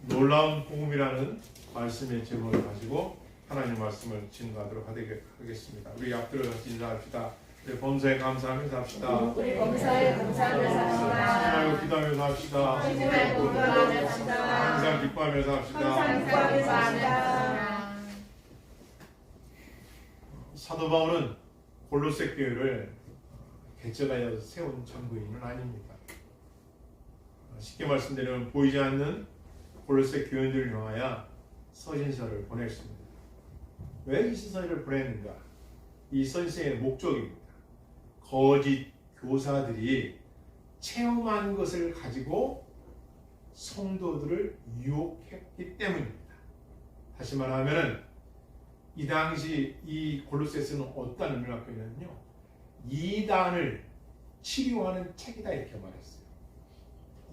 놀라운 복음이라는 말씀의 제목을 가지고 하나님 말씀을 증거하도록 하겠습니다. 우리 앞들어서 인사합시다. 우리 범사에 감사하면서 합시다. 우리 범사에 감사하면서 합시다. 쉬지 말고 기도하면서 합시다. 쉬지 말고 기도하면서 합시다. 항상 기뻐하면서 합시다. 항상 기뻐하면서 합시다. 사도 바울은 골로새 교회를 개척하여 세운 전부인은 아닙니다. 쉽게 말씀드리면 보이지 않는 골로새 교인들을 향하여 서신서를 보냈습니다. 왜 이 서신서를 보냈는가? 이 서신서의 목적입니다. 거짓 교사들이 체험한 것을 가지고 성도들을 유혹했기 때문입니다. 다시 말하면 이 당시 이 골로새서는 어떤 의미를 갖고 있냐면요, 이단을 치료하는 책이다 이렇게 말했어요.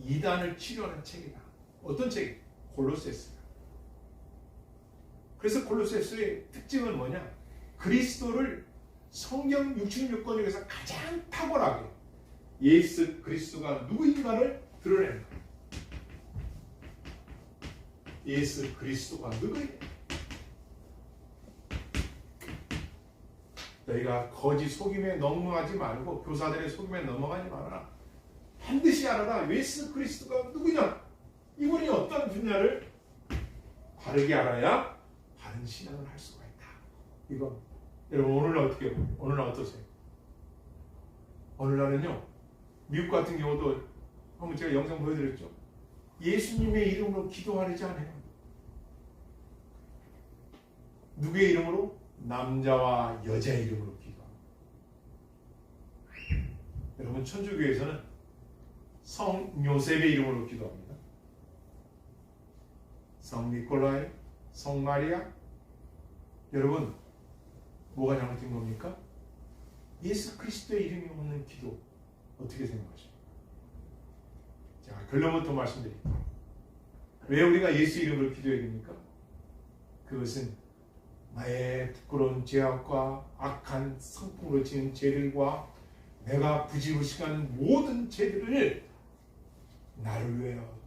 이단을 치료하는 책이다. 어떤 책이? 골로새서가. 그래서 골로새서의 특징은 뭐냐? 그리스도를 성경 66권 중에서 가장 탁월하게 예수 그리스도가 누구인가를 드러낸다. 예수 그리스도가 누구인가? 너희가 거짓 속임에 넘어가지 말고 교사들의 속임에 넘어가지 말아라. 반드시 알아라. 예수 그리스도가 누구냐? 이분이 어떤 분야를 바르게 알아야 바른 신앙을 할 수가 있다. 이거 여러분 오늘날 어떻게 해요? 오늘날 어떠세요? 오늘날은요, 미국 같은 경우도 한번 제가 영상 보여드렸죠. 예수님의 이름으로 기도하지 않아요. 누구의 이름으로? 남자와 여자의 이름으로 기도합니다. 여러분 천주교에서는 성 요셉의 이름으로 기도합니다. 성 니콜라이, 성 마리아. 여러분 뭐가 잘못된 겁니까? 예수 그리스도의 이름이 없는 기도 어떻게 생각하십니까? 자, 결론부터 말씀드릴게요. 왜 우리가 예수 이름으로 기도해야 됩니까? 그것은 나의 부끄러운 죄악과 악한 성품으로 지은 죄들과 내가 부지불식한 모든 죄들을 나를 위하여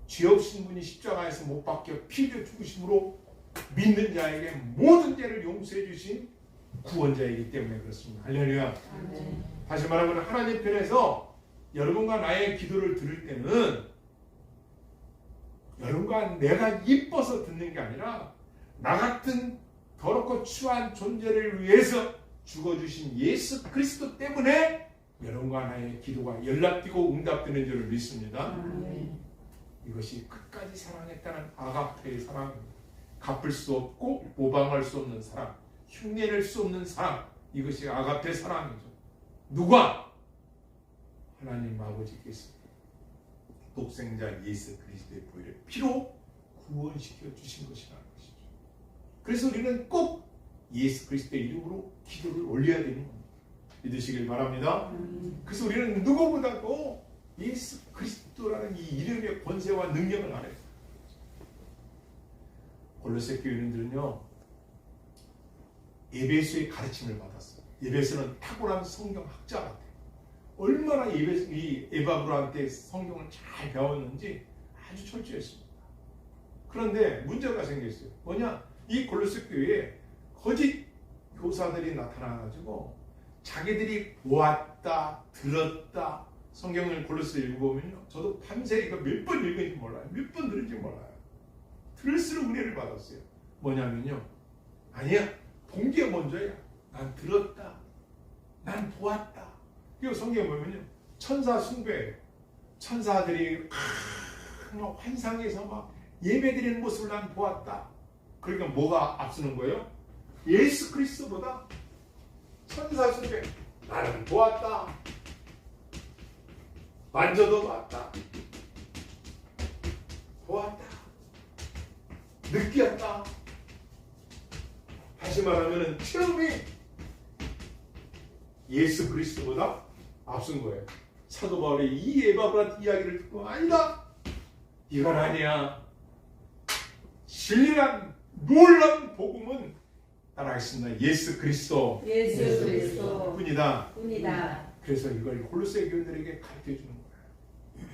죄 없신 분이 십자가에서 못 박혀 피 흘려 죽으심으로 믿는 자에게 모든 죄를 용서해 주신 구원자이기 때문에 그렇습니다. 할렐루야. 다시 말하면 하나님 편에서 여러분과 나의 기도를 들을 때는 여러분과 내가 이뻐서 듣는 게 아니라 나 같은 더럽고 추한 존재를 위해서 죽어주신 예수 그리스도 때문에 여러분과 나의 기도가 연락되고 응답되는 줄을 믿습니다. 이것이 끝까지 사랑했다는 아가페의 사랑입니다. 갚을 수 없고 모방할 수 없는 사랑, 흉내낼 수 없는 사랑, 이것이 아가페 사랑이죠. 누가? 하나님 아버지께서 독생자 예수 그리스도의 보혈의 피로 구원시켜 주신 것이라는 것이죠. 그래서 우리는 꼭 예수 그리스도의 이름으로 기도를 올려야 되는 겁니다. 믿으시길 바랍니다. 그래서 우리는 누구보다도 예수 그리스도라는 이 이름의 권세와 능력을 알아요. 골로새 교인들은요, 에베소의 가르침을 받았어요. 에베소는 탁월한 성경 학자 같아요. 얼마나 이 에바브라한테 성경을 잘 배웠는지 아주 철저했습니다. 그런데 문제가 생겼어요. 뭐냐? 이 골로새 교회에 거짓 교사들이 나타나가지고 자기들이 보았다, 들었다, 성경을 골로새 읽어보면요, 저도 밤새 이거 몇 번 읽은지 몰라요. 몇 번 들은지 몰라요. 들을수록 은혜를 받았어요. 뭐냐면요, 아니야, 본 게 먼저야. 난 들었다, 난 보았다. 이거 성경에 보면요, 천사 숭배예요. 천사들이 막 환상에서 막 예배드리는 모습을 난 보았다. 그러니까 뭐가 앞서는 거예요? 예수 그리스도보다 천사 숭배. 나는 보았다, 만져도 봤다, 보았다, 느꼈다. 다시 말하면 체험이 예수 그리스도보다 앞선 거예요. 사도 바울이 이 에바브라 이야기를 듣고, 아니다, 이건 아니야, 신실한 놀라운 복음은 따라하겠습니다. 예수 그리스도 뿐이다. 그래서 이걸 골로새 교인들에게 가르쳐 주는 거예요.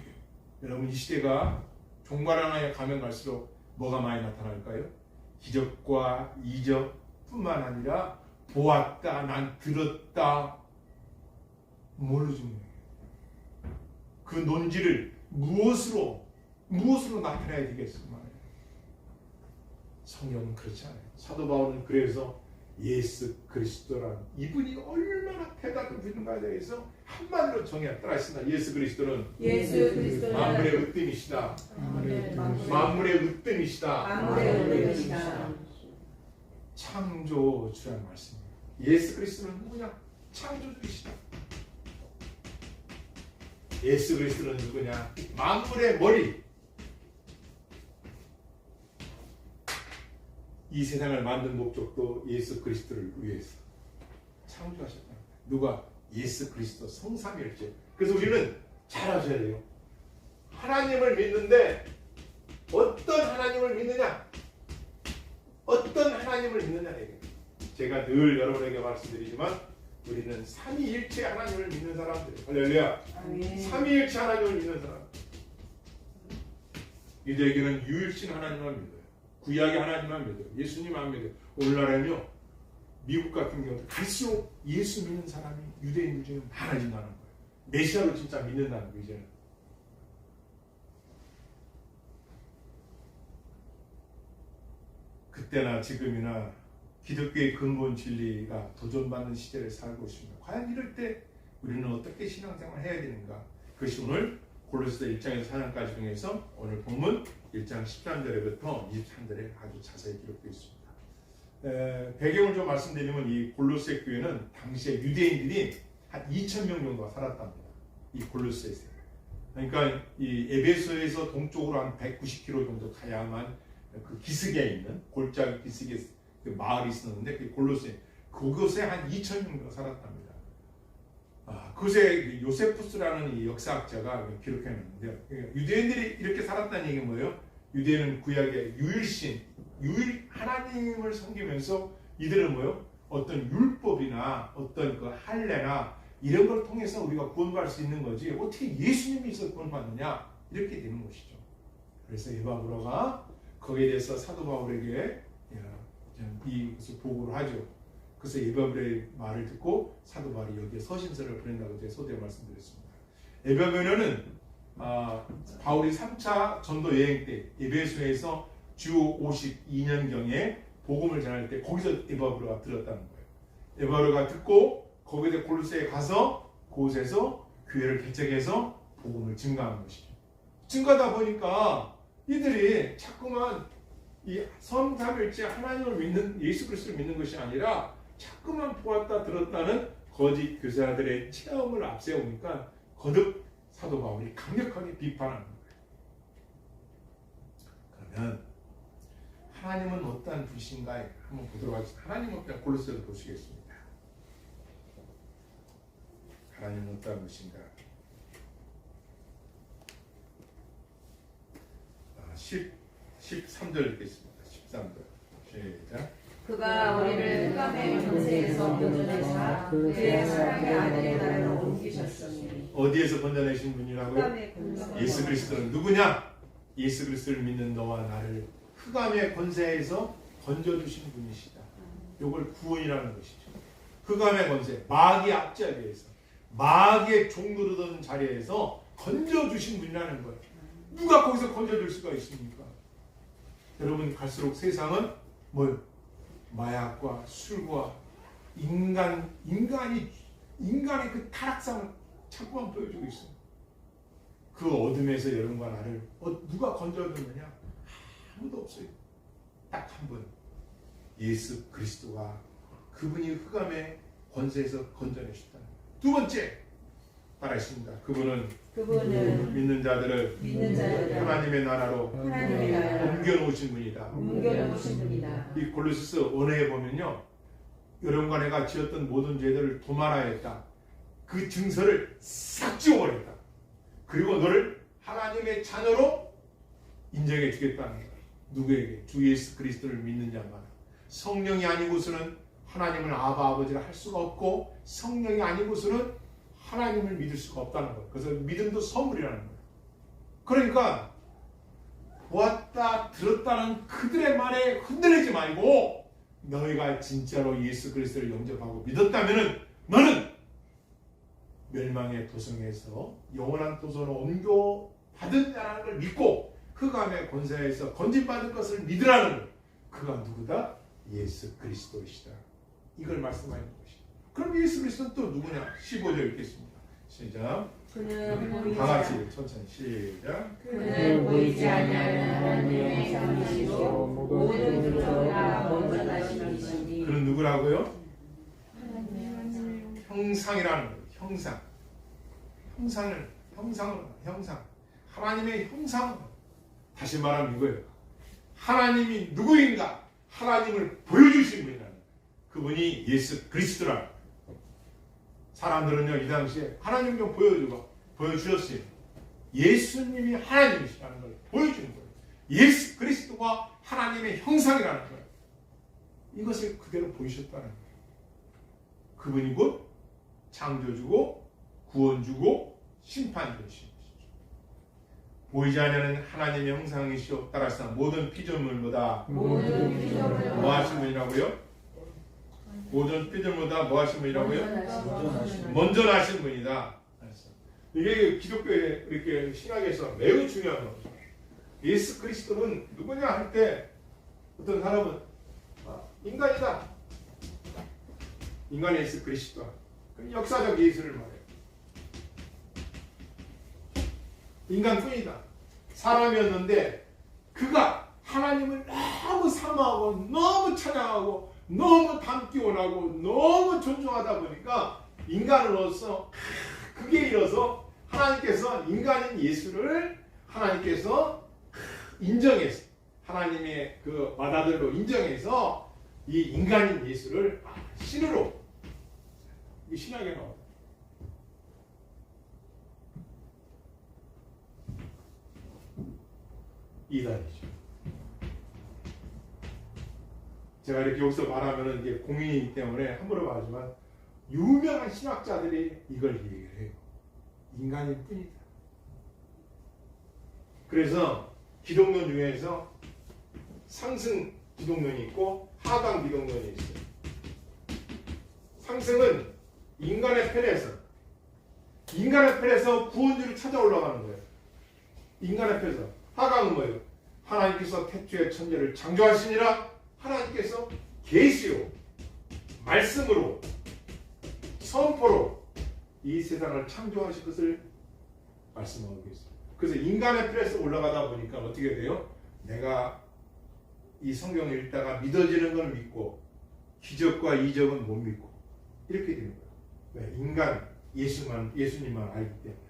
여러분, 이 시대가 종말 하나에 가면 갈수록 뭐가 많이 나타날까요? 기적과 이적뿐만 아니라 보았다, 난 들었다. 뭘로 증명해요? 그 논지를 무엇으로 나타내야 되겠습니까? 성경은 그렇지 않아요. 사도 바울은 그래서 예수 그리스도란 이분이 얼마나 대단한 분인가에 대해서 한마디로 정의해 따라했습니다. 예수 그리스도는 만물의 으뜸이시다. 만물의 으뜸이시다. 창조주라는 말씀입니다. 예수 그리스도는 누구냐? 창조주이시다. 예수 그리스도는 누구냐? 만물의 머리. 이 세상을 만든 목적도 예수 그리스도를 위해서 창조하셨다. 누가? 예수 그리스도 성삼위일체. 그래서 우리는 잘 아셔야 돼요. 하나님을 믿는데 어떤 하나님을 믿느냐? 어떤 하나님을 믿느냐. 제가 늘 여러분에게 말씀드리지만 우리는 삼위일체 하나님을 믿는 사람들. 할렐루야. 삼위일체 하나님을 믿는 사람. 유대교는 유일신 하나님만 믿어요. 구약의 하나님만 믿어요. 예수님 안 믿어요. 오늘날에는요, 미국 같은 경우도 갈수록 예수 믿는 사람이 유대인들 중에 많아진다는 거예요. 메시아로 진짜 믿는다는 거예요, 이제는. 그때나 지금이나 기독교의 근본 진리가 도전받는 시대를 살고 있습니다. 과연 이럴 때 우리는 어떻게 신앙생활을 해야 되는가? 그것이 오늘 골로새서 1장에서 4장까지 중에서 오늘 본문 1장 13절부터 23절에 아주 자세히 기록되어 있습니다. 배경을 좀 말씀드리면 이 골로새 교회는 당시에 유대인들이 한 2,000명 정도가 살았답니다. 이 골로새에서. 그러니까 이 에베소에서 동쪽으로 한 190km 정도 가야만 그 기슭에 있는 골짜기 기슭에 그 마을이 있었는데 그 골로새 그곳에 한 2,000명 정도 살았답니다. 그것에 요세푸스라는 이 역사학자가 기록해놨는데요. 유대인들이 이렇게 살았다는 얘기는 뭐예요? 유대인은 구약의 유일신, 하나님을 섬기면서 이들은 뭐예요? 어떤 율법이나 어떤 그 할례나 이런 걸 통해서 우리가 구원받을 수 있는 거지 어떻게 예수님이 있어서 구원받느냐 이렇게 되는 것이죠. 그래서 에바브로가 거기에 대해서 사도 바울에게 이것을 보고를 하죠. 그래서 에바브로의 말을 듣고 사도 바울이 여기에 서신서를 보낸다고 제가 소대에 말씀드렸습니다. 에바브로는 바울이 3차 전도 여행 때 에베소에서 주 52년경에 복음을 전할 때 거기서 에바브로가 들었다는 거예요. 에바브로가 듣고 거기에 골로새에 가서 그곳에서 교회를 개척해서 복음을 증가하는 것이죠. 증가하다 보니까 이들이 자꾸만 이 성삼일체 하나님을 믿는 예수 그리스도를 믿는 것이 아니라 자꾸만 보았다 들었다는 거짓 교사들의 체험을 앞세우니까 거듭 사도 바울이 강력하게 비판하는 거예요. 그러면 하나님은 어떠한 분이신가 한번 보도록 하겠습니다. 하나님은 어떠한 골로새를 보시겠습니다. 하나님은 어떠한 분이신가? 13절 읽겠습니다. 13절 시작. 그가 우리를 흑암의 권세에서 건져내사 그의 사랑의 아들의 나라로 옮기셨으니. 어디에서 건져내신 분이라고요? 예수 그리스도는 누구냐? 예수 그리스도를 믿는 너와 나를 흑암의 권세에서 건져주신 분이시다. 이걸 구원이라는 것이죠. 흑암의 권세, 마귀의 앞자리에서 마귀의 종노릇하는 자리에서 건져주신 분이라는 거예요. 누가 거기서 건져줄 수가 있습니까? 여러분 갈수록 세상은 뭐예요? 마약과 술과 인간의 그 타락상을 자꾸만 보여주고 있어요. 그 어둠에서 여러분과 나를 누가 건져주느냐? 아무도 없어요. 딱 한 분, 예수 그리스도가 그분이 흑암의 권세에서 건져내셨다. 두 번째 따라했습니다. 그분은 믿는 자들을 하나님의 나라로 옮겨놓으신 분이다. 이 골로새서 원어에 보면요, 여러분과 내가 지었던 모든 죄들을 도말하였다. 그 증서를 싹 지워버렸다. 그리고 너를 하나님의 자녀로 인정해 주겠다는 거야. 누구에게? 주 예수 그리스도를 믿는 자만. 성령이 아니고서는 하나님을 아버지라 할 수가 없고, 성령이 아니고서는 하나님을 믿을 수가 없다는 거예요. 그래서 믿음도 선물이라는 거예요. 그러니까 보았다 들었다는 그들의 말에 흔들리지 말고 너희가 진짜로 예수 그리스도를 영접하고 믿었다면 너는 멸망의 도성에서 영원한 도성으로 옮겨받은 자라는 걸 믿고 흑암의 권세에서 건진받을 것을 믿으라는 것. 그가 누구다? 예수 그리스도이시다. 이걸 말씀하는 것이다. 그럼 예수 그리스도는 또 누구냐? 15절 읽겠습니다. 시작. 그는 다 같이 천천히 시작. 그는 보이지 아니하는 하나님의 형상이시요 모든 구조가 먼저 나신 이시니. 그는 누구라고요? 형상이라는 거예요. 형상. 하나님의 형상. 다시 말하면 이거예요. 하나님이 누구인가? 하나님을 보여주신 분이라는 거예요. 그분이 예수 그리스도라. 사람들은요, 이 당시에 하나님 좀 보여주셨어요. 예수님이 하나님이시라는 걸 보여주는 거예요. 예수 그리스도가 하나님의 형상이라는 거예요. 이것을 그대로 보이셨다는 거예요. 그분이 곧 창조주고 구원주고 심판주이신 것이죠. 보이지 않는 하나님의 형상이시오. 따라서 모든 피조물보다 뭐 하신 분이라고요? 모든 피조물보다 뭐 하신 분이라고요? 먼저 나신 분이다. 이게 기독교의 이렇게 신학에서 매우 중요한 겁니다. 예수 그리스도는 누구냐 할 때 어떤 사람은 인간이다. 인간의 예수 그리스도. 역사적 예수를 말해요. 인간뿐이다. 사람이었는데 그가 하나님을 너무 사모하고 너무 찬양하고 너무 닮기 원하고 너무 존중하다 보니까 인간으로서 그게 이어서 하나님께서 인간인 예수를 하나님께서 인정해서 하나님의 그 맏아들로 인정해서 이 인간인 예수를 신으로 이 신약에 나옵니다. 이단이죠. 제가 이렇게 여기서 말하면 이게 공인이기 때문에 함부로 말하지만 유명한 신학자들이 이걸 얘기를 해요. 인간일 뿐이다. 그래서 기독론 중에서 상승 기독론이 있고 하강 기독론이 있어요. 상승은 인간의 편에서 구원주를 찾아 올라가는 거예요. 인간의 편에서. 하강은 뭐예요? 하나님께서 태초에 천지를 창조하시니라. 하나님께서 계시로 말씀으로 선포로 이 세상을 창조하실 것을 말씀하고 계세요. 그래서 인간의 편에서 올라가다 보니까 어떻게 돼요? 내가 이 성경을 읽다가 믿어지는 건 믿고 기적과 이적은 못 믿고 이렇게 되는 거예요. 왜? 인간 예수님만 알기 때문에.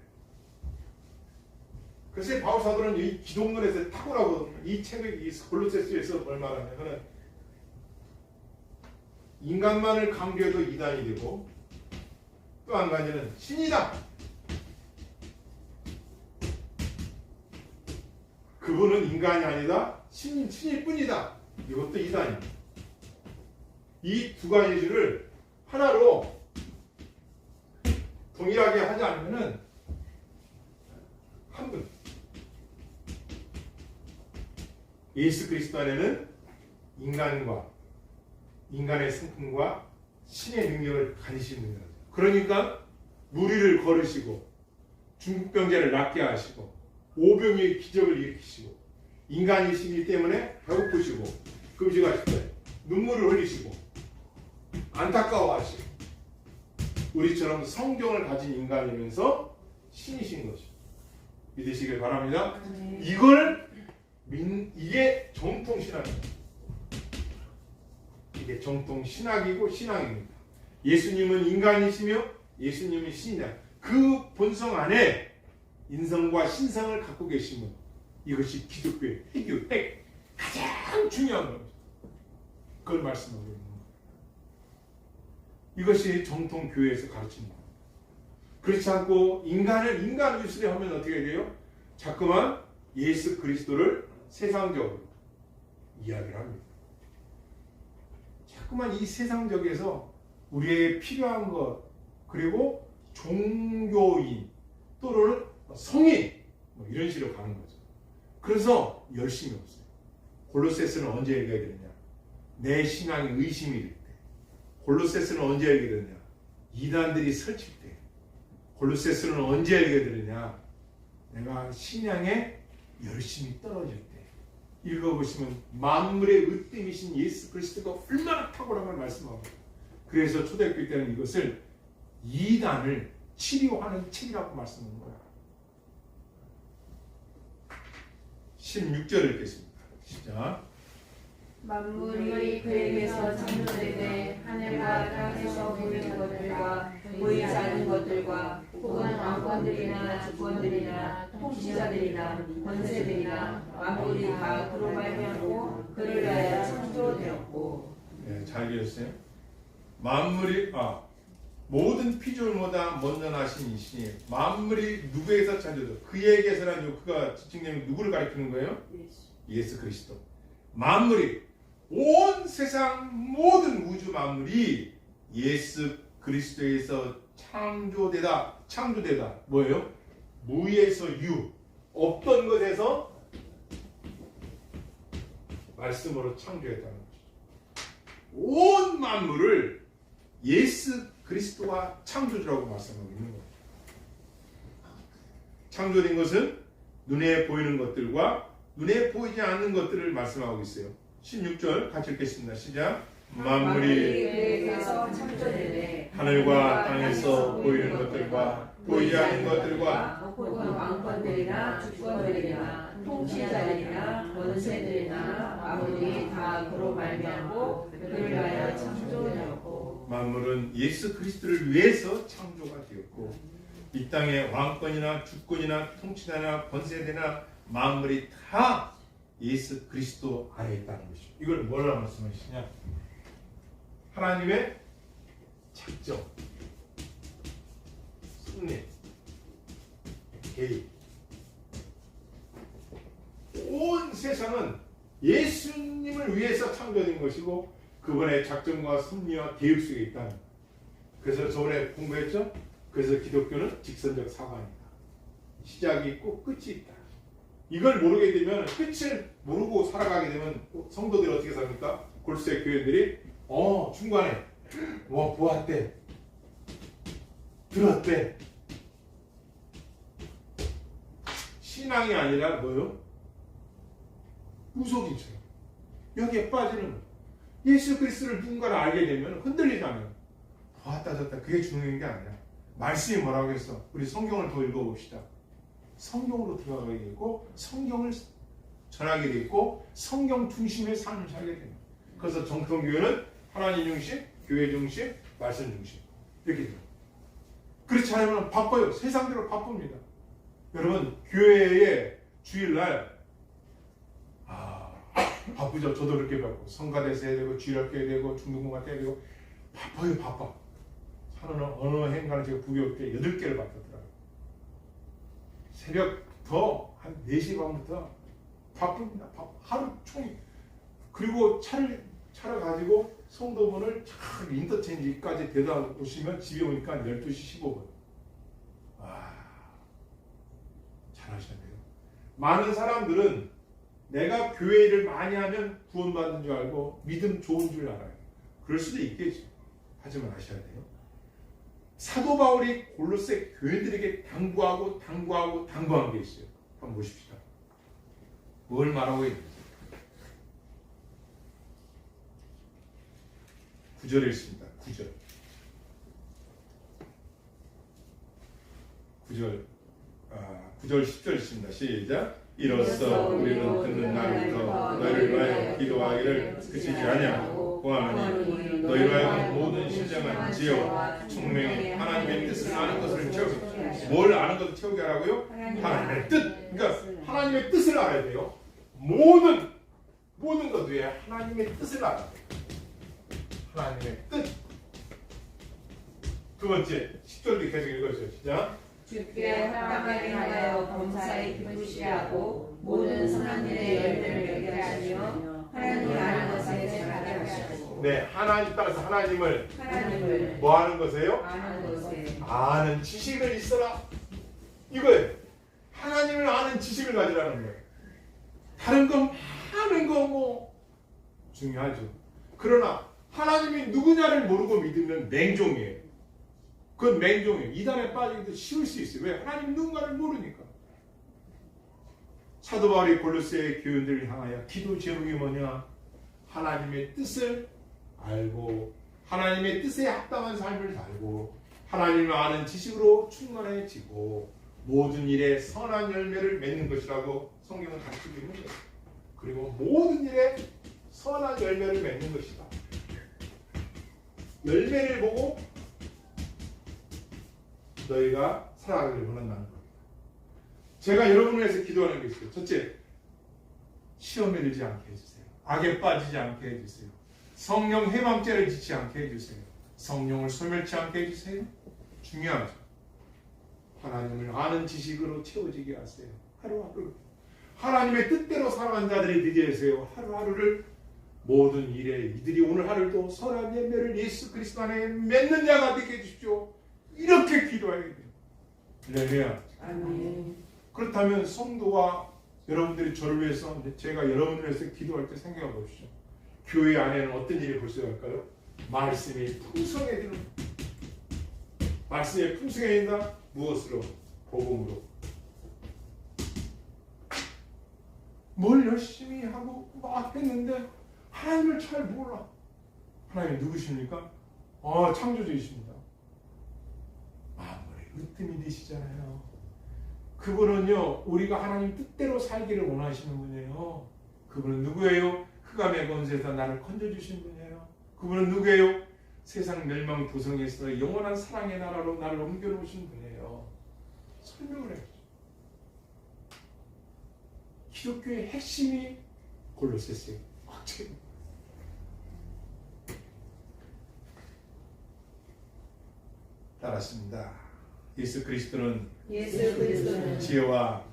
그래서 바울 사도는 이 기독론에서 탁월하거든요. 이 책의 이 골로새서에서 뭘 말하냐면은 인간만을 강조해도 이단이 되고 또 한 가지는 신이다. 그분은 인간이 아니다. 신일 뿐이다. 이것도 이단입니다. 이 두 가지를 하나로 동일하게 하지 않으면은 한 분. 예수 그리스도 안에는 인간의 성품과 신의 능력을 가지신 분이다. 그러니까 무리를 걸으시고 중풍병자를 낫게 하시고 오병이의 기적을 일으키시고 인간이시기 때문에 배고프시고 금식하실 때 눈물을 흘리시고 안타까워하시고 우리처럼 성경을 가진 인간이면서 신이신 것이죠. 믿으시길 바랍니다. 이게 정통 신학입니다. 이게 정통 신학이고 신앙입니다. 예수님은 인간이시며 예수님은 신이다. 그 본성 안에 인성과 신성을 갖고 계신 분. 이것이 기독교의 핵 가장 중요한 겁니다. 그걸 말씀하고 있는 겁니다. 이것이 정통 교회에서 가르치는 겁니다. 그렇지 않고 인간을 인간 위주로 하면 어떻게 돼요? 자꾸만 예수 그리스도를 세상적으로 이야기를 합니다. 자꾸만 이 세상적에서 우리에게 필요한 것 그리고 종교인 또는 성인 이런 식으로 가는 거죠. 그래서 열심이 없어요. 골로새서는 언제 읽어야 되느냐? 내 신앙이 의심이 될 때. 골로새서는 언제 읽어야 되느냐? 이단들이 설칠 때. 골로새서는 언제 읽어야 되느냐? 내가 신앙에 열심히 떨어질 때. 읽어보시면 만물의 으뜸이신 예수 그리스도가 얼마나 탁월한 걸 말씀하고, 그래서 초대교회 때는 이것을 이단을 치료하는 책이라고 말씀하는 거야. 16절 읽겠습니다. 시작. 만물이 그에게서 창조되되 하늘과 땅에서 보이는 것들과 보이지 않는 것들과 혹은 왕권들이나 주권들이나 통치자들이나 권세들이나 만물이 다 그로 말미암고 그를 위하여 창조되었고. 네, 잘 읽으셨어요? 만물이 모든 피조물보다 먼저 나신 이시니 만물이 누구에게서 창조되었고, 그에게서라는 그가 지칭되면 누구를 가리키는 거예요? 예수 그리스도. 만물이, 온 세상 모든 우주 만물이 예수 그리스도에서 창조되다. 뭐예요? 무에서 유, 없던 것에서 말씀으로 창조했다는 것이죠. 온 만물을 예수 그리스도가 창조주라고 말씀하고 있는 거예요. 창조된 것은 눈에 보이는 것들과 눈에 보이지 않는 것들을 말씀하고 있어요. 16절 같이 읽겠습니다. 시작. 만물이 그에게서 창조되되 하늘과 땅에서 보이는 것들과 보이지 않는 것들과 혹은 왕권들이나 주권들이나 통치자들이나 권세들이나 만물이 다 그로 말미암고 그를 위하여 창조되었고. 만물은 예수 그리스도를 위해서 창조가 되었고, 이 땅에 왕권이나 주권이나 통치자나 권세대나 만물이 다 예수 그리스도 안에 있다는 것이죠. 이걸 뭐라고 말씀하시냐? 하나님의 작정, 섭리, 개입. 온 세상은 예수님을 위해서 창조된 것이고 그분의 작정과 섭리와 계획 속에 있다는 거예요. 그래서 저번에 공부했죠? 그래서 기독교는 직선적 사관이다. 시작이 있고 끝이 있다. 이걸 모르게 되면, 끝을 모르고 살아가게 되면 성도들이 어떻게 삽니까? 골세 교회들이 중간에 보았대, 들었대. 신앙이 아니라 뭐요? 무속인처럼 여기에 빠지는 거예요. 예수 그리스도를 누군가를 알게 되면 흔들리잖아요. 보았다 졌다, 그게 중요한 게 아니라 말씀이 뭐라고 했어? 우리 성경을 더 읽어봅시다. 성경으로 들어가게 되고 성경을 전하게 되고 성경 중심의 삶을 살게 됩니다. 그래서 정통교회는 하나님 중심, 교회 중심, 말씀 중심 이렇게 돼요. 그렇지 않으면 바빠요. 세상대로 바쁩니다. 여러분, 교회의 주일날 바쁘죠. 저도 그렇게 바쁘고 성가대서 해야 되고 주일학교 해야 되고 중등부가 해야 되고 바빠요. 바빠. 하는 어느 행간을 제가 부교육 때 8개를 맡았더라고요. 새벽부터 한 4시 반부터 바쁩니다. 하루 종일. 그리고 차를 가지고 성도분을 쫙 인터체인지까지 데려다 오시면 집에 오니까 12시 15분. 잘하셔야 돼요. 많은 사람들은 내가 교회를 많이 하면 구원받는 줄 알고 믿음 좋은 줄 알아요. 그럴 수도 있겠죠. 하지만 아셔야 돼요. 사도 바울이 골로새 교회들에게 당부한 게 있어요. 한번 보십시다. 뭘 말하고 있는지. 9절에 있습니다. 9절 10절 있습니다. 시작. 이로써 우리는 듣는 날부터 너희를 위하여 기도하기를 그치지 아니하고 구하노니 너희로 하여금 모든 신령한 지혜와 총명이 하나님의 뜻을 아는 것을 채우게. 뭘 아는 것을 채우게 하라고요? 하나님의 뜻. 그러니까 하나님의 뜻을 알아야 돼요. 모든 것 위에 하나님의 뜻을 알아야 돼요. 하나님의 뜻. 두 번째 10절도 계속 읽어주세요. 시작. 주께 합당하게 하여 범사에 기쁘시하고 모든 선한 일에 열매를 맺게 하시며 하나님 아는 것에 잘하게 하시고. 네, 하나님 따라서 하나님을 뭐 하는 것이에요? 아는 것에. 아는 지식을 있어라. 이거예요. 하나님을 아는 지식을 가지라는 거예요. 다른 거 많은 거 뭐 중요하죠. 그러나 하나님이 누구냐를 모르고 믿으면 맹종이에요. 그건 맹종이에요. 이단에 빠지기도 쉬울 수 있어요. 왜? 하나님 누군가를 모르니까. 사도 바울이 골로새 교인들을 향하여 기도 제목이 뭐냐? 하나님의 뜻을 알고 하나님의 뜻에 합당한 삶을 살고 하나님을 아는 지식으로 충만해지고 모든 일에 선한 열매를 맺는 것이라고 성경은 가르치고 있는 거예요. 그리고 모든 일에 선한 열매를 맺는 것이다. 열매를 보고 너희가 살아가기를 원한다는 겁니다. 제가 여러분을 위해서 기도하는 게 있어요. 첫째, 시험에 들지 않게 해주세요. 악에 빠지지 않게 해주세요. 성령 해방죄를 짓지 않게 해주세요. 성령을 소멸치 않게 해주세요. 중요하죠. 하나님을 아는 지식으로 채워지게 하세요. 하루하루. 하나님의 뜻대로 살아간 자들이 되게 하세요. 하루하루를 모든 일에 이들이 오늘 하루도 선한 열매를 예수 그리스도 안에 맺는 자가 되게 해주십시오. 이렇게 기도해야 돼요. 할렐루야. 아멘. 그렇다면 성도와 여러분들이 저를 위해서 제가 여러분을 위해서 기도할 때 생각해 보십시오. 교회 안에는 어떤 일이 벌써갈까요? 말씀이 풍성해지는 말씀이 풍성해진다. 무엇으로? 복음으로. 뭘 열심히 하고 막 했는데 하나님을 잘 몰라. 하나님 누구십니까? 창조주이십니다. 마음에 으뜸이 되시잖아요. 그분은요, 우리가 하나님 뜻대로 살기를 원하시는 분이에요. 그분은 누구예요? 흑암의 권세에서 나를 건져주신 분이에요. 그분은 누구예요? 세상 멸망 도성에서 영원한 사랑의 나라로 나를 옮겨놓으신 분이에요. 설명을 해요. 기독교의 핵심이 골로새서예요. 따랐습니다. 예수 그리스도는 지혜와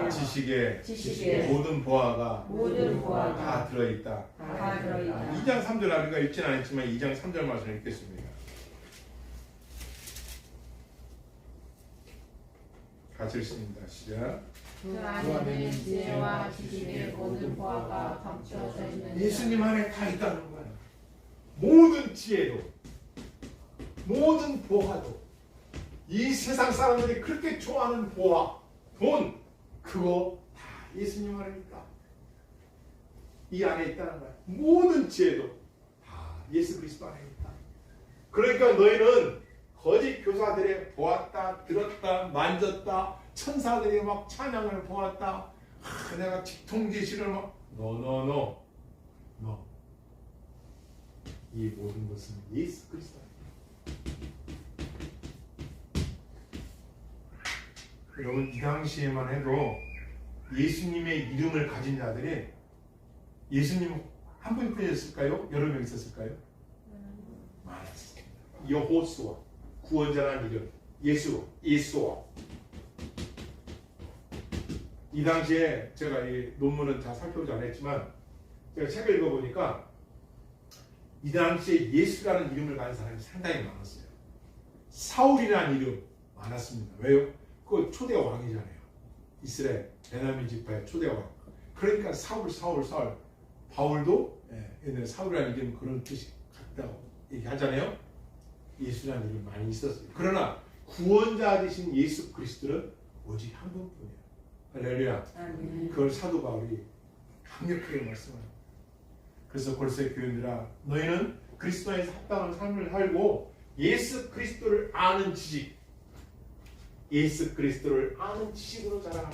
지식의 모든 보화가 다 들어있다. 2장 3절 우리가 읽지는 않았지만 2장 3절 말씀을 읽겠습니다. 같이 읽습니다. 시작. 그 안에는 지혜와 지식의 모든 보화가 감추어져 있는 예수님 안에 다 있다는 거예요. 모든 지혜도 모든 보화도 이 세상 사람들이 그렇게 좋아하는 보화, 돈, 그거 다 예수님 안에 있다. 이 안에 있다는 거야. 모든 지혜도 다 예수 그리스도 안에 있다. 그러니까 너희는 거짓 교사들의 보았다, 들었다, 만졌다, 천사들이 막 찬양을 보았다, 내가 직통제시를 막 No. 이 모든 것은 예수 그리스도 안에 있다. 여러분 이 당시에만 해도 예수님의 이름을 가진 자들이 예수님 한 분뿐이었을까요? 여러 명 있었을까요? 많았습니다. 여호수아 구원자라는 이름, 예수와 이 당시에 제가 이 논문은 다 살펴보지 않았지만 제가 책을 읽어보니까 이 당시에 예수라는 이름을 가진 사람이 상당히 많았어요. 사울이라는 이름 많았습니다. 왜요? 그 초대 왕이잖아요. 이스라엘 베냐민 지파의 초대 왕. 그러니까 사울. 바울도 옛날에 사울이라는 이름 그런 뜻이 같다고 얘기하잖아요. 예수라는 이름이 많이 있었어요. 그러나 구원자 되신 예수 그리스도는 오직 한 분뿐이에요. 할렐루야. 그걸 사도 바울이 강력하게 말씀합니다. 그래서 골로새 교인들아, 너희는 그리스도에 합당한 삶을 살고 예수 그리스도를 아는 지식, 예수 그리스도를 아는 지식으로 자라라.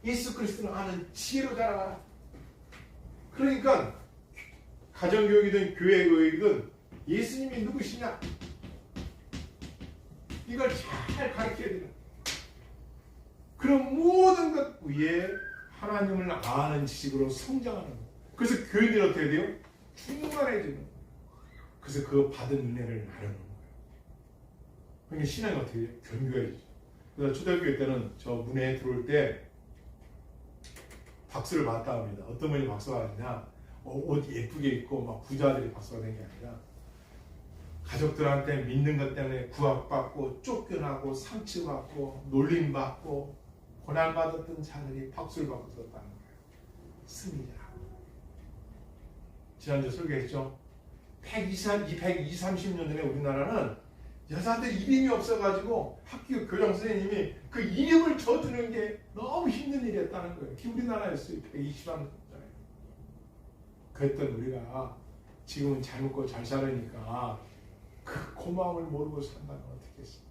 예수 그리스도를 아는 지혜로 자라라. 그러니까 가정교육이든 교회교육이든 예수님이 누구시냐 이걸 잘 가르쳐야 돼요. 그럼 모든 것 위에 하나님을 아는 지식으로 성장하는 거예요. 그래서 교인들이 어떻게 돼요? 충만해지는 거예요. 그래서 그 받은 은혜를 나누는 거예요. 그러니까 신앙이 어떻게 돼요? 견고해지죠. 그래서 초등학교 때는 저 문에 들어올 때 박수를 받았다 합니다. 어떤 분이 박수 받았냐? 옷 예쁘게 입고 막 부자들이 박수 받는 게 아니라 가족들한테 믿는 것 때문에 구박받고 쫓겨나고 상처받고 놀림받고 고난받았던 자들이 박수를 받고 들었다는 거예요. 승리자. 지난주 설교했죠. 120-30년 전에 우리나라는 여자들 이름이 없어가지고 학교 교장 선생님이 그 이름을 줘주는 게 너무 힘든 일이었다는 거예요. 그게 우리나라였어요. 120년 전에. 그랬던 우리가 지금은 잘 먹고 잘 살으니까 그 고마움을 모르고 산다면 어떻게 했어요?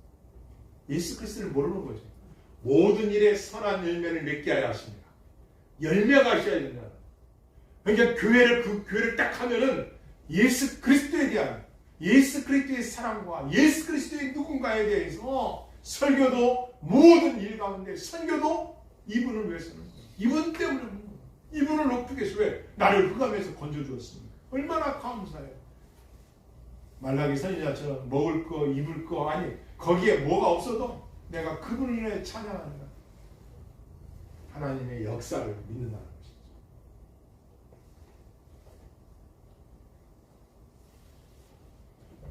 예수 그리스도를 모르는 거죠. 모든 일에 선한 열매를 맺게 하여 하십니다. 열매가 있어야 된다. 그러니까 그 교회를 딱 하면은 예수 그리스도에 대한 예수 그리스도의 사랑과 예수 그리스도의 누군가에 대해서 설교도 모든 일 가운데 선교도 이분을 위해서는 이분 때문에 이분을 높이기 위해서 왜? 나를 흑암에서 건져주었습니다. 얼마나 감사해요. 말라기 선지자처럼 먹을 거 입을 거 아니 거기에 뭐가 없어도 내가 그분을 위해 찬양합니다. 하나님의 역사를 믿는다는 것이죠.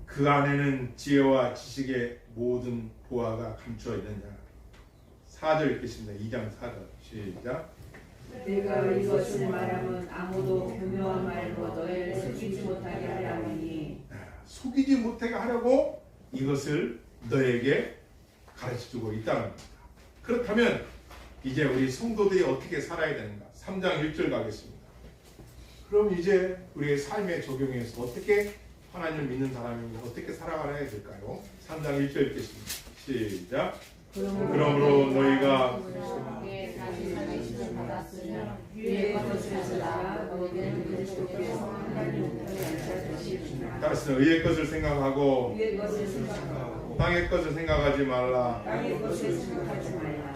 그 안에는 지혜와 지식의 모든 보화가 감추어 있느냐. 4절 읽겠습니다. 2장 4절 시작. 내가 이것을 말하면 아무도 교묘한 말로 너희를 속이지 못하게 하려니 속이지 못하게 하려고 이것을 너에게 가르쳐주고 있다는 겁니다. 그렇다면 이제 우리 성도들이 어떻게 살아야 되는가? 3장 1절 가겠습니다. 그럼 이제 우리의 삶에 적용해서 어떻게 하나님을 믿는 사람이 어떻게 살아가야 될까요? 3장 1절 읽겠습니다. 시작. 그러므로 너희가 따라서 의의 것을 생각하고 땅의 것을 생각하지 말라.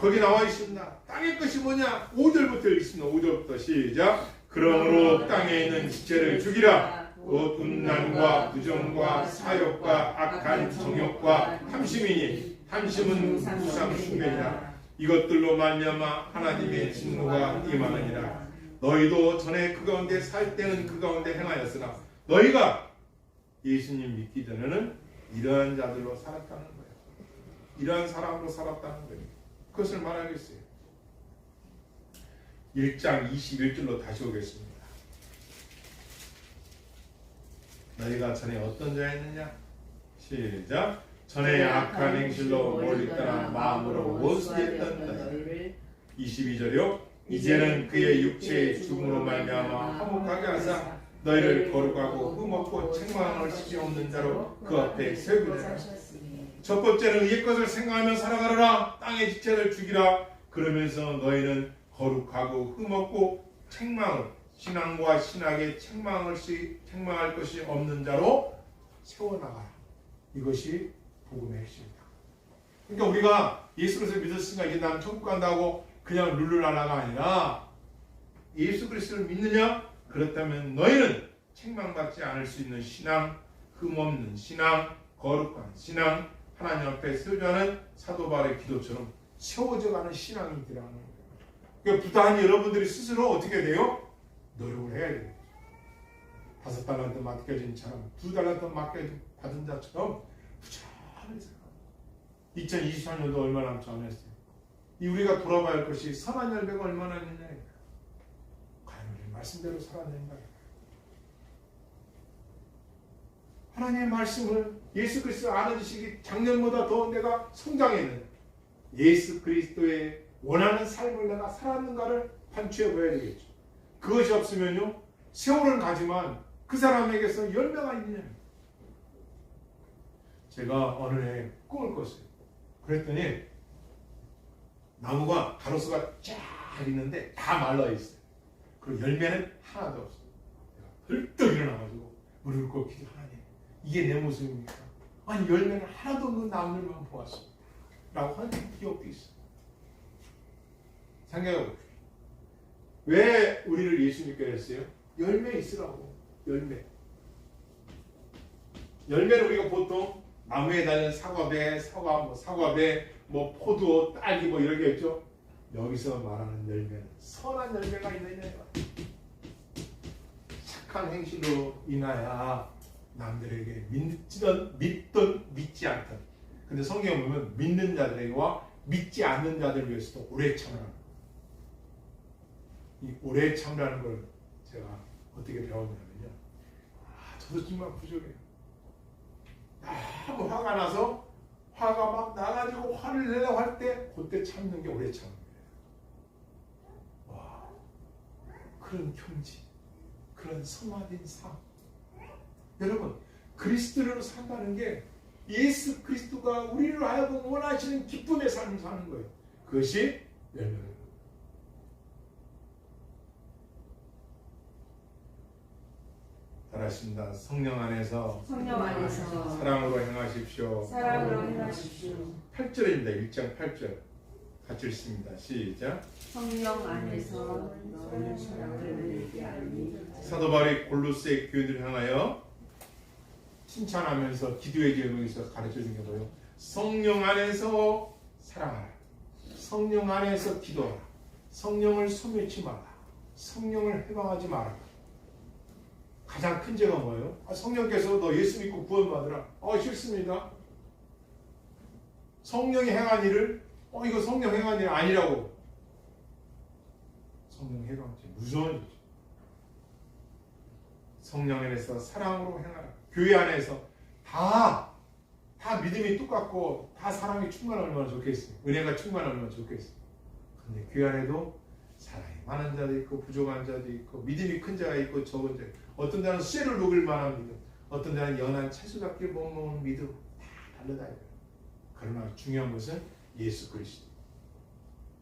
거기 나와 있습니다. 땅의 것이 뭐냐? 5절부터 읽습니다. 5절부터 시작. 그러므로 땅에 있는 지체를 죽이라. 곧 음란과 부정과 사욕과 악한 정욕과 탐심이니 탐심은 우상 숭배니라. 이것들로 말미암아 하나님의 진노가 임하느니라. 너희도 전에 그 가운데 살 때는 그 가운데 행하였으나 너희가 예수님 믿기 전에는 이러한 자들로 살았다는 거예요. 이러한 사람으로 살았다는 거예요. 그것을 말하겠어요. 1장 21절로 다시 오겠습니다. 너희가 전에 어떤 자였느냐? 시작. 전에 악한 행실로 멀리 떠나 마음으로 원수했던 너희를 22절이요. 이제는 그의 육체의 죽음으로 말미암아 화목하게 하사 너희를 거룩하고 흠없고 책망을 시키 없는 자로 그 앞에 세우리라. 첫 번째는 의의 것을 생각하며 살아가라. 땅의 지체를 죽이라. 그러면서 너희는 거룩하고 흠없고 책망을 신앙과 신학에 책망할 것이 없는 자로 세워나가라. 이것이 복음의 핵심이다. 그러니까 우리가 예수 그리스도를 믿었으니까 이제 난 천국 간다고 그냥 룰루랄라가 아니라 예수 그리스도를 믿느냐? 그렇다면 너희는 책망받지 않을 수 있는 신앙, 흠없는 신앙, 거룩한 신앙, 하나님 앞에 세워져가는 사도 바울의 기도처럼 세워져가는 신앙이 되라는 거예요. 그러니까 부단히 여러분들이 스스로 어떻게 돼요? 노력을 해야 돼요. 5달란트 맡겨진 사람, 2달란트 맡겨받은 자처럼 부지런히 살아가요. 2023년도 얼마 남지 않았어요. 우리가 돌아봐야 할 것이 선한 열매가 얼마나 있느냐. 과연 우리 말씀대로 살아낸다. 하나님의 말씀을 예수 그리스도 아는 지식이 작년보다 더 내가 성장했는 예수 그리스도의 원하는 삶을 내가 살았는가를 판취해 봐야 되겠죠. 그것이 없으면요, 세월은 가지만 그 사람에게서 열매가 있느냐. 제가 어느 해 꿈을 꿨어요. 그랬더니 나무가 가로수가 쫙 있는데 다 말라 있어요. 그리고 열매는 하나도 없어요. 내가 벌떡 일어나가지고 무릎을 꿇고 하나님, 이게 내 모습입니까? 아니 열매는 하나도 없는 나무들만 보았습니다. 라고 하는 기억도 있어요. 생각해봅시다. 왜 우리를 예수 믿게 했어요? 열매 있으라고. 열매는 우리가 보통 나무에 달린 사과배, 포도, 딸기 이러겠죠. 여기서 말하는 열매는 선한 열매가 있느냐. 착한 행실로 인하여 남들에게 믿든 믿지 않든. 근데 성경에 보면 믿는 자들에게와 믿지 않는 자들 위해서도 오래 참으라는 이 오래 참으라는 걸 제가 어떻게 배웠냐면요. 저도 정말 부족해요. 너무 화가 나서 화가 막 나가지고 화를 내려고 할 때 그때 참는 게 오래 참는 거예요. 와, 그런 경지, 그런 성화된 삶. 여러분, 그리스도로 산다는 게 예수 그리스도가 우리를 하여금 원하시는 기쁨의 삶을 사는 거예요. 그것이 열매예요. 잘하십니다. 성령 안에서 사랑으로 행하십시오. 8절입니다. 1장 8절 같이 읽습니다. 시작. 성령 안에서 너의 사랑을 얘기하니. 사도 바울이 골로새 교인들을 향하여 칭찬하면서 기도의 제목에서 가르쳐준 게 뭐예요? 성령 안에서 사랑하라. 성령 안에서 기도하라. 성령을 소멸치 마라. 성령을 해방하지 마라. 가장 큰 죄가 뭐예요? 성령께서 너 예수 믿고 구원받으라. 싫습니다. 성령이 행한 일을 이거 성령 행한 일 아니라고. 성령 해방죄 무서운 일이죠. 성령 안에서 사랑으로 행하라. 교회 안에서 다 믿음이 똑같고 다 사랑이 충만하면 얼마나 좋겠어요. 은혜가 충만하면 얼마나 좋겠어요. 근데 교회 안에도 사랑이 많은 자도 있고 부족한 자도 있고 믿음이 큰 자가 있고 적은 자. 어떤 자는 쇠를 녹일 만한 믿음, 어떤 자는 연한 채소밖에 못 먹는 믿음. 다 다르다 이거예요. 그러나 중요한 것은 예수 그리스도.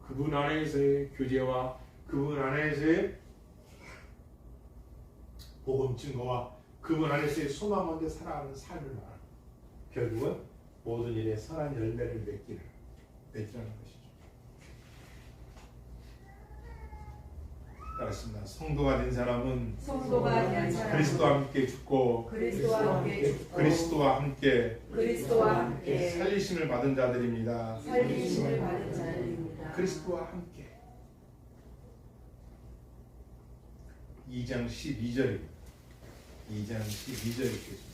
그분 안에서의 교제와 그분 안에서의 복음 증거와 그분 안에서의 소망 가운데 살아가는 삶을 말합니다. 결국은 모든 일에 선한 열매를 맺기라는 것이죠. 따랐습니다. 성도가 된 사람은 그리스도와 함께 죽고 그리스도와 함께 살리심을 받은 자들입니다. 그리스도와 함께. 2장 12절입니다. 2장 12절 읽겠습니다.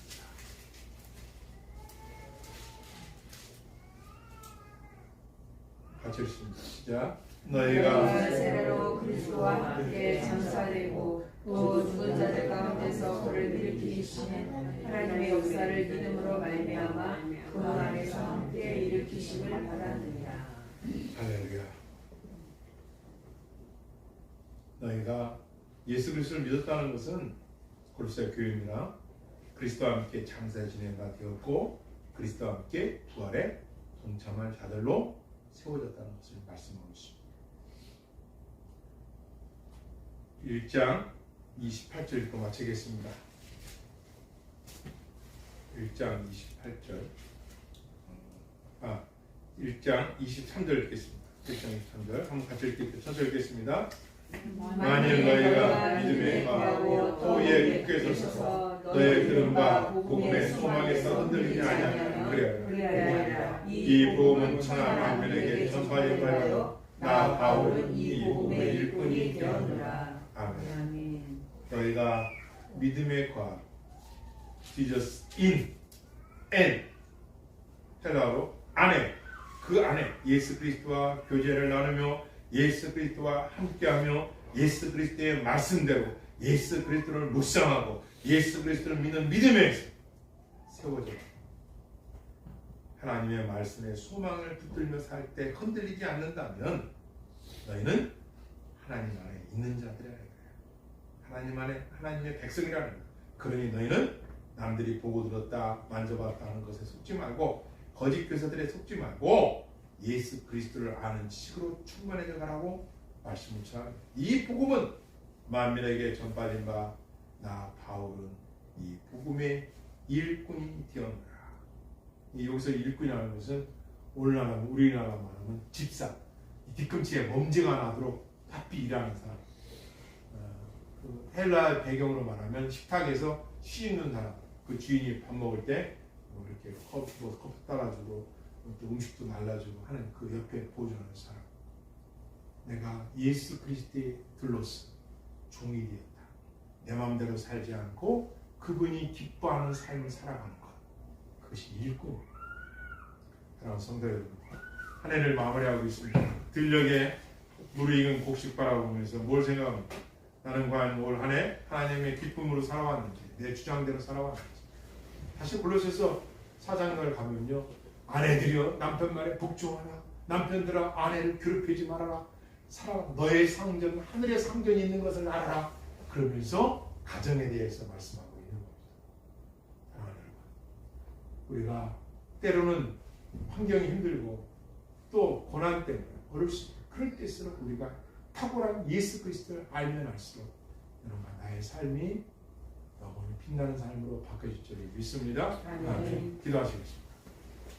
같이 읽습니다. 시작. 너희가 세례로 그리스도와 함께 장사되고 또 죽은 자들 가운데서 그를 일으키시는 하나님의 역사를 믿음으로 말미암아 그 안에서 함께 일으키심을 받았느니라. 할렐루야. 너희가 예수 그리스도를 믿었다는 것은 골로새 교회입니다. 그리스도와 함께 장사에 지내가 되었고 그리스도와 함께 부활에 동참할 자들로 세워졌다는 것을 말씀하고 있습니다. 1장 28절 읽고 마치겠습니다. 1장 28절 1장 23절 읽겠습니다. 1장 23절 한번 같이 읽겠습니다. 천천히 읽겠습니다. 만일 너희가 믿음에 거하고 또의 육에 서서 너의 들은 바 복음의 소망에서 흔들리지 아니하면 그래야. 이 복음은 천하 만민에게 전파하여 나 바울은 이 복음의 일꾼이 되었노라. 아멘. 너희가 믿음에 거하 Jesus in and 헬라어로 안에 그 안에 예수 그리스도와 교제를 나누며 예수 그리스도와 함께하며 예수 그리스도의 말씀대로 예수 그리스도를 묵상하고 예수 그리스도를 믿는 믿음에 세워져 하나님의 말씀에 소망을 붙들며 살 때 흔들리지 않는다면 너희는 하나님 안에 있는 자들이라는 거예요. 하나님 안에 하나님의 백성이라는 거예요. 그러니 너희는 남들이 보고 들었다 만져봤다 하는 것에 속지 말고 거짓 교사들에 속지 말고 예수 그리스도를 아는 지식으로 충만해져 가라고 말씀을 전합니다. 이 복음은 만민에게 전파된 바 나 바울은 이 복음의 일꾼이 되었노라. 여기서 일꾼이라는 것은 오늘날 우리나라 말하면 집사, 뒤꿈치에 먼지가 나도록 바삐 일하는 사람. 그 헬라 배경으로 말하면 식탁에서 쉬는 사람. 그 주인이 밥 먹을 때 이렇게 커피 따라주고 또 음식도 날라주고 하는 그 옆에 보조하는 사람. 내가 예수 그리스도의 둘러서 종이 되었다. 내 마음대로 살지 않고 그분이 기뻐하는 삶을 살아가는 것. 그것이 일꾼입니다. 사랑하는 성도 여러분, 한 해를 마무리하고 있습니다. 들녘에 무르익은 곡식 바라보면서 뭘 생각합니까? 나는 과연 올 한 해 하나님의 기쁨으로 살아왔는지, 내 주장대로 살아왔는지. 다시 골로새서 4장을 가면요, 아내들이여 남편 말에 복종하라, 남편들아 아내를 괴롭히지 말아라, 살아 너의 상전 하늘의 상전이 있는 것을 알아라, 그러면서 가정에 대해서 말씀하고 있는 겁니다. 사랑하는 여러분, 우리가 때로는 환경이 힘들고 또 고난 때문에 어려울 수 있고, 그럴 때일수록 우리가 탁월한 예수 그리스도를 알면 알수록 여러분 나의 삶이 너무 빛나는 삶으로 바뀌어질 줄 믿습니다. 아멘. 기도하시겠습니다.